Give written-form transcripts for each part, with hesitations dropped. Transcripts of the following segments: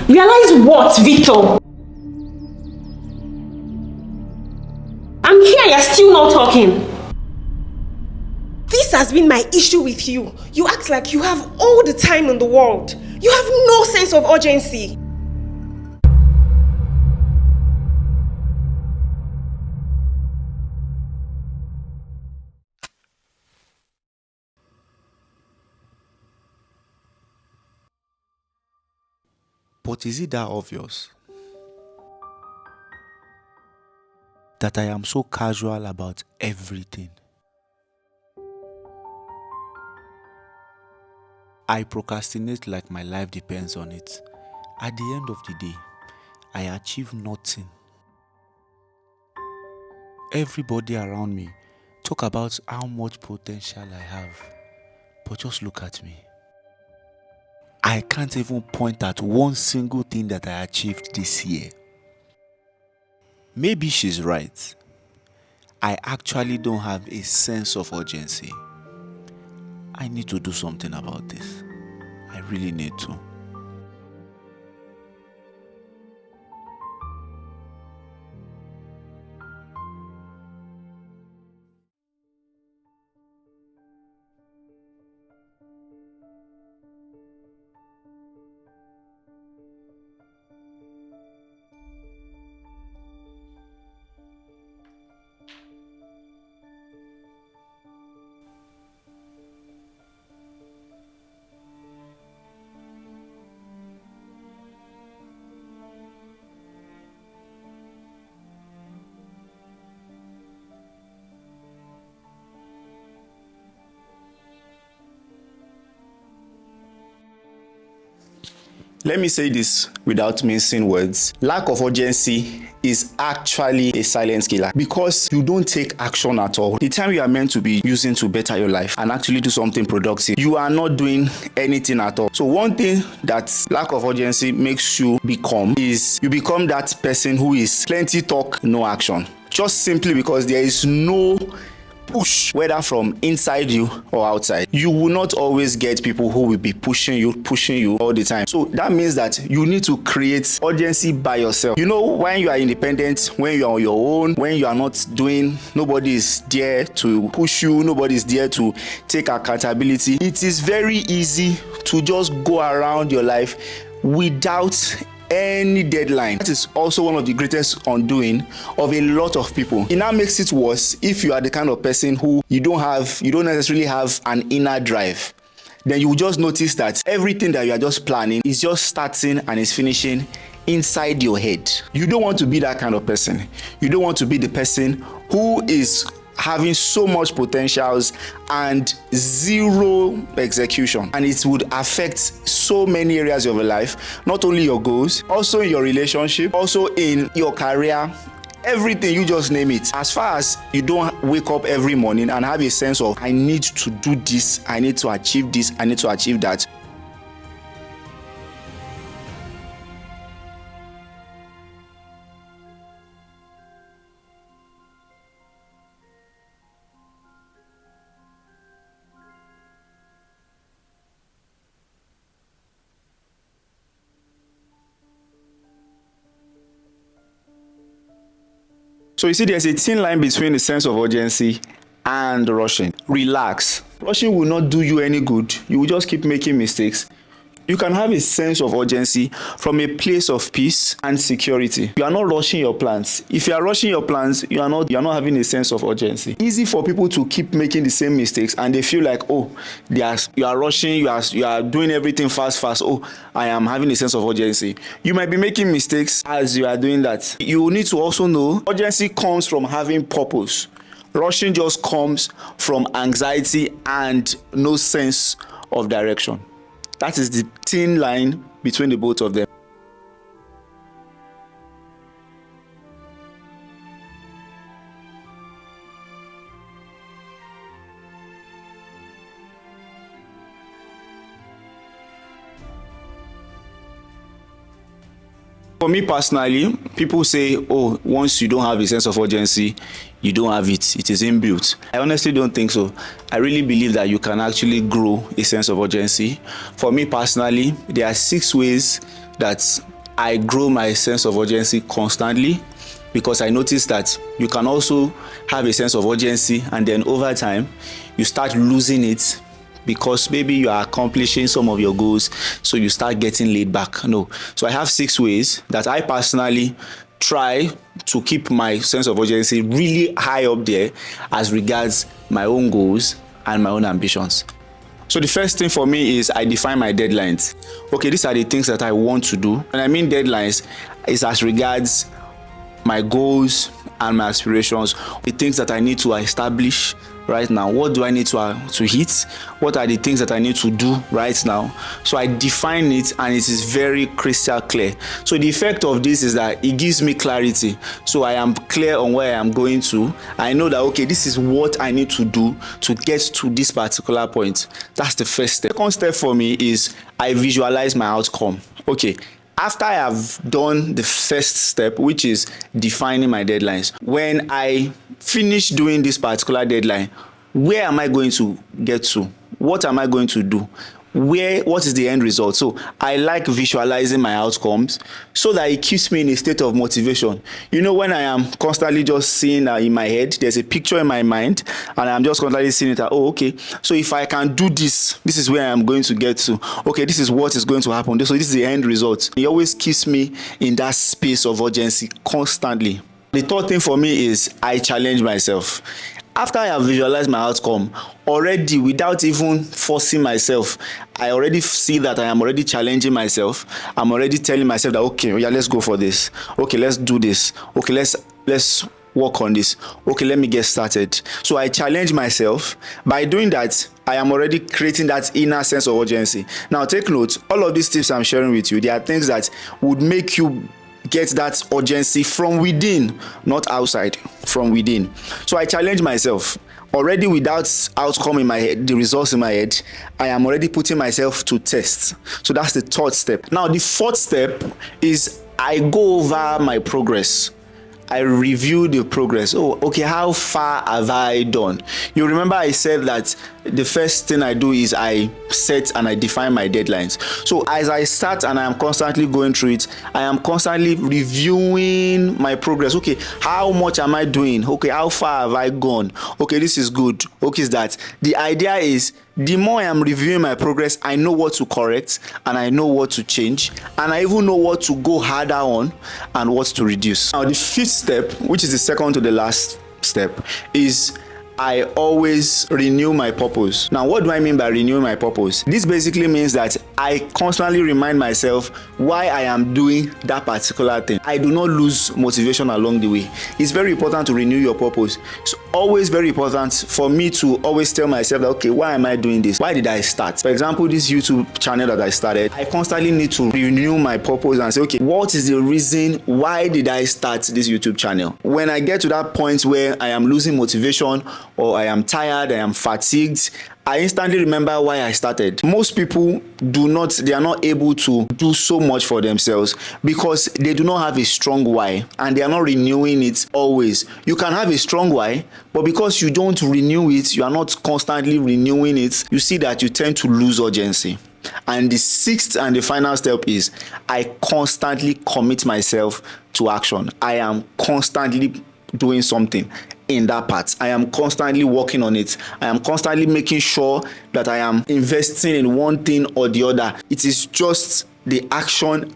Realize what, Victor? I'm here, you're still not talking. This has been my issue with you. You act like you have all the time in the world. You have no sense of urgency. But is it that obvious? That I am so casual about everything. I procrastinate like my life depends on it. At the end of the day, I achieve nothing. Everybody around me talk about how much potential I have, but just look at me. I can't even point at one single thing that I achieved this year. Maybe she's right. I actually don't have a sense of urgency. I need to do something about this. I really need to. Let me say this without mincing words. Lack of urgency is actually a silent killer because you don't take action at all. The time you are meant to be using to better your life and actually do something productive, you are not doing anything at all. So one thing that lack of urgency makes you become is you become that person who is plenty talk, no action. Just simply because there is no push, whether from inside you or outside. You will not always get people who will be pushing you all the time. So that means that you need to create urgency by yourself. You know, when you are independent, when you are on your own, when you are not doing, nobody is there to push you, nobody is there to take accountability. It is very easy to just go around your life without any deadline. That is also one of the greatest undoing of a lot of people. It now makes it worse if you are the kind of person who you don't necessarily have an inner drive. Then you will just notice that everything that you are just planning is just starting and is finishing inside your head. You don't want to be that kind of person. You don't want to be the person who is having so much potentials and zero execution, and it would affect so many areas of your life, not only your goals, also in your relationship, also in your career, everything, you just name it. As far as you don't wake up every morning and have a sense of I need to do this, I need to achieve this, I need to achieve that. So you see, there's a thin line between the sense of urgency and rushing. Relax. Rushing will not do you any good. You will just keep making mistakes. You can have a sense of urgency from a place of peace and security. You are not rushing your plans. If you are rushing your plans, you are not having a sense of urgency. Easy for people to keep making the same mistakes and they feel like, oh, you are rushing, you are doing everything fast. Oh, I am having a sense of urgency. You might be making mistakes as you are doing that. You need to also know urgency comes from having purpose. Rushing just comes from anxiety and no sense of direction. That is the thin line between the both of them. For me personally, people say, oh, once you don't have a sense of urgency, you don't have it. It is inbuilt. I honestly don't think so. I really believe that you can actually grow a sense of urgency. For me personally, there are 6 ways that I grow my sense of urgency constantly, because I noticed that you can also have a sense of urgency and then over time you start losing it because maybe you are accomplishing some of your goals, so you start getting laid back. No. So I have 6 ways that I personally try to keep my sense of urgency really high up there as regards my own goals and my own ambitions. So the first thing for me is I define my deadlines. Okay, these are the things that I want to do. When I mean deadlines, is as regards my goals and my aspirations, the things that I need to establish right now. What do I need to hit? What are the things that I need to do right now? So I define it and it is very crystal clear. So the effect of this is that it gives me clarity. So I am clear on where I am going to. I know that, okay, this is what I need to do to get to this particular point. That's the first step. Second step for me is I visualize my outcome. Okay, after I have done the first step, which is defining my deadlines, when I finish doing this particular deadline, where am I going to get to? What am I going to do? What is the end result? So I like visualizing my outcomes so that it keeps me in a state of motivation. You know, when I am constantly just seeing in my head, there's a picture in my mind and I'm just constantly seeing it. Oh, okay, so if I can do this, this is where I'm going to get to. Okay, this is what is going to happen. So this is the end result. It always keeps me in that space of urgency constantly. The third thing for me is I challenge myself. After I have visualized my outcome, already without even forcing myself, I already see that I am already challenging myself. I'm already telling myself that, okay, yeah, let's go for this. Okay, let's do this. Okay, let's work on this. Okay, let me get started. So I challenge myself. By doing that, I am already creating that inner sense of urgency. Now take note, all of these tips I'm sharing with you, they are things that would make you get that urgency from within, not outside, from within. So I challenge myself. Already without outcome in my head, the results in my head, I am already putting myself to test. So that's the third step. Now the fourth step is I go over my progress. I review the progress. Oh, okay, how far have I done? You remember I said that the first thing I do is I set and I define my deadlines. So as I start and I am constantly going through it, I am constantly reviewing my progress. Okay, how much am I doing? Okay, how far have I gone? Okay, this is good. Okay, is that the idea is the more I am reviewing my progress, I know what to correct and I know what to change, and I even know what to go harder on and what to reduce. Now the fifth step, which is the second to the last step, is I always renew my purpose. Now, what do I mean by renewing my purpose? This basically means that I constantly remind myself why I am doing that particular thing. I do not lose motivation along the way. It's very important to renew your purpose. It's always very important for me to always tell myself that, okay, why am I doing this? Why did I start? For example, this YouTube channel that I started, I constantly need to renew my purpose and say, okay, what is the reason? Why did I start this YouTube channel? When I get to that point where I am losing motivation, or I am tired, I am fatigued, I instantly remember why I started. Most people they are not able to do so much for themselves because they do not have a strong why and they are not renewing it always. You can have a strong why, but because you don't renew it, you are not constantly renewing it, you see that you tend to lose urgency. And the sixth and the final step is I constantly commit myself to action. I am constantly doing something in that part. I am constantly working on it. I am constantly making sure that I am investing in one thing or the other. It is just the action.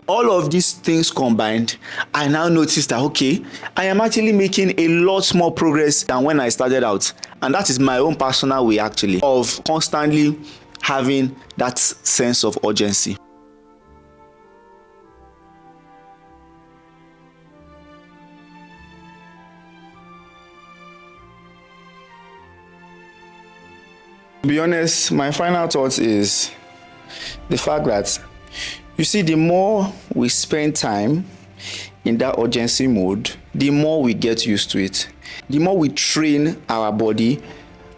All of these things combined, I now notice that, okay, I am actually making a lot more progress than when I started out. And that is my own personal way actually of constantly having that sense of urgency. To be honest, my final thought is the fact that, you see, the more we spend time in that urgency mode, the more we get used to it. The more we train our body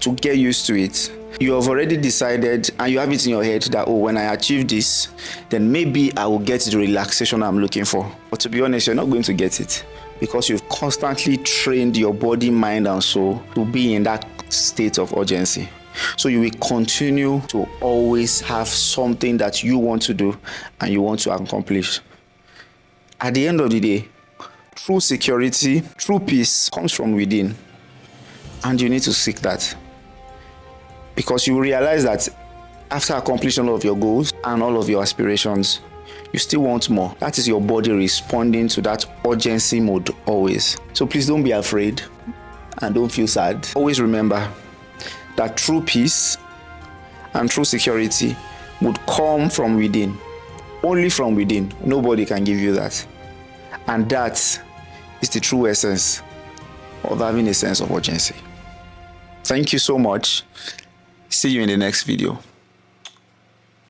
to get used to it. You have already decided and you have it in your head that, oh, when I achieve this, then maybe I will get the relaxation I'm looking for. But to be honest, you're not going to get it because you've constantly trained your body, mind, and soul to be in that state of urgency. So you will continue to always have something that you want to do and you want to accomplish. At the end of the day, true security, true peace comes from within. And you need to seek that. Because you realize that after accomplishing all of your goals and all of your aspirations, you still want more. That is your body responding to that urgency mode always. So please don't be afraid and don't feel sad. Always remember that true peace and true security would come from within. Only from within. Nobody can give you that. And that is the true essence of having a sense of urgency. Thank you so much. See you in the next video.